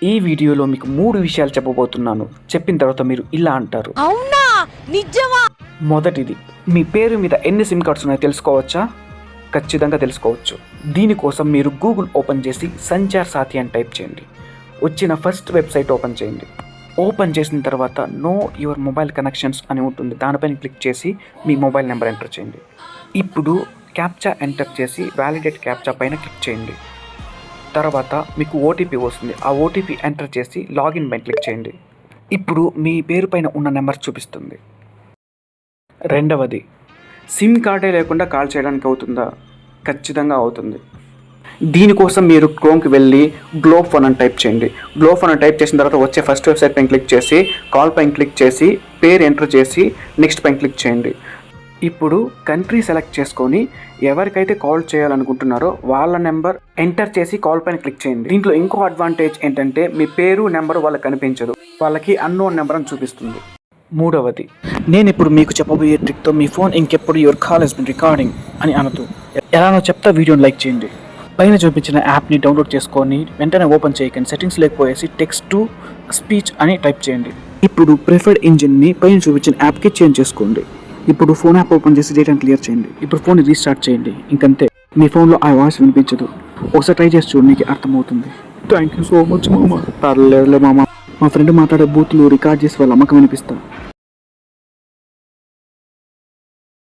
ఈ వీడియోలో మీకు 3 విషయాలు చెప్పబోతున్నాను. చెప్పిన తర్వాత మీరు ఇలా అంటారు, అవునా నిజమా? మొదటిది, మీ పేరు మీద ఎన్ని సిమ్ కార్డ్స్ ఉన్నాయో తెలుసుకోవచ్చా? ఖచ్చితంగా తెలుసుకోవచ్చు. దీనికోసం మీరు గూగుల్ ఓపెన్ చేసి సంచార్ సాథి అని టైప్ చేయండి. వచ్చిన ఫస్ట్ వెబ్సైట్ ఓపెన్ చేయండి. ఓపెన్ చేసిన తర్వాత నో యువర్ మొబైల్ కనెక్షన్స్ అని ఉంటుంది. దానిపైన క్లిక్ చేసి మీ మొబైల్ నెంబర్ ఎంటర్ చేయండి. ఇప్పుడు క్యాప్చా ఎంటర్ చేసి వ్యాలిడేట్ క్యాప్చా పైన క్లిక్ చేయండి. తర్వాత మీకు ఓటీపీ వస్తుంది. ఆ ఓటీపీ ఎంటర్ చేసి లాగిన్ పైన క్లిక్ చేయండి. ఇప్పుడు మీ పేరు పైన ఉన్న నెంబర్ చూపిస్తుంది. రెండవది, సిమ్ కార్డే లేకుండా కాల్ చేయడానికి అవుతుందా? ఖచ్చితంగా అవుతుంది. దీనికోసం మీరు క్రోమ్కి వెళ్ళి గ్లోబ్ ఫోన్ అని టైప్ చేయండి. గ్లోబ్ ఫోన్ అని టైప్ చేసిన తర్వాత వచ్చే ఫస్ట్ వెబ్సైట్ పైన క్లిక్ చేసి కాల్ పైన క్లిక్ చేసి పేరు ఎంటర్ చేసి నెక్స్ట్ పైన క్లిక్ చేయండి. ఇప్పుడు కంట్రీ సెలెక్ట్ చేసుకొని ఎవరికైతే కాల్ చేయాలనుకుంటున్నారో వాళ్ళ నెంబర్ ఎంటర్ చేసి కాల్ పైన క్లిక్ చేయండి. దీంట్లో ఇంకో అడ్వాంటేజ్ ఏంటంటే మీ పేరు నెంబర్ వాళ్ళకి కనిపించదు, వాళ్ళకి అన్నోన్ నెంబర్ అని చూపిస్తుంది. మూడవది, నేను ఇప్పుడు మీకు చెప్పబోయే ట్రిక్తో మీ ఫోన్ ఇంకెప్పుడు your call has been recording అని అనదు. ఎలానో చెప్తా, వీడియోని లైక్ చేయండి. పైన చూపించిన యాప్ని డౌన్లోడ్ చేసుకొని వెంటనే ఓపెన్ చేయకండి. సెట్టింగ్స్ లేకపోయేసి టెక్స్ట్ టు స్పీచ్ అని టైప్ చేయండి. ఇప్పుడు ప్రిఫర్డ్ ఇంజిన్ని పైన చూపించిన యాప్కి చేంజ్ చేసుకోండి. ఇప్పుడు ఫోన్ యాప్ ఓపెన్ చేసి డేటాను క్లియర్ చేయండి. ఇప్పుడు ఫోన్ రీస్టార్ట్ చేయండి. ఇంకంతే, మీ ఫోన్లో ఆ వాయిస్ వినిపించదు. ఒకసారి ట్రై చేసి చూడు, నీకు అర్థమవుతుంది. థ్యాంక్ యూ సో మచ్ మామ. పర్లేదులే మామ, మా ఫ్రెండ్ మాట్లాడే బూతులు రికార్డ్ చేసి వాళ్ళ అమ్మకం వినిపిస్తా.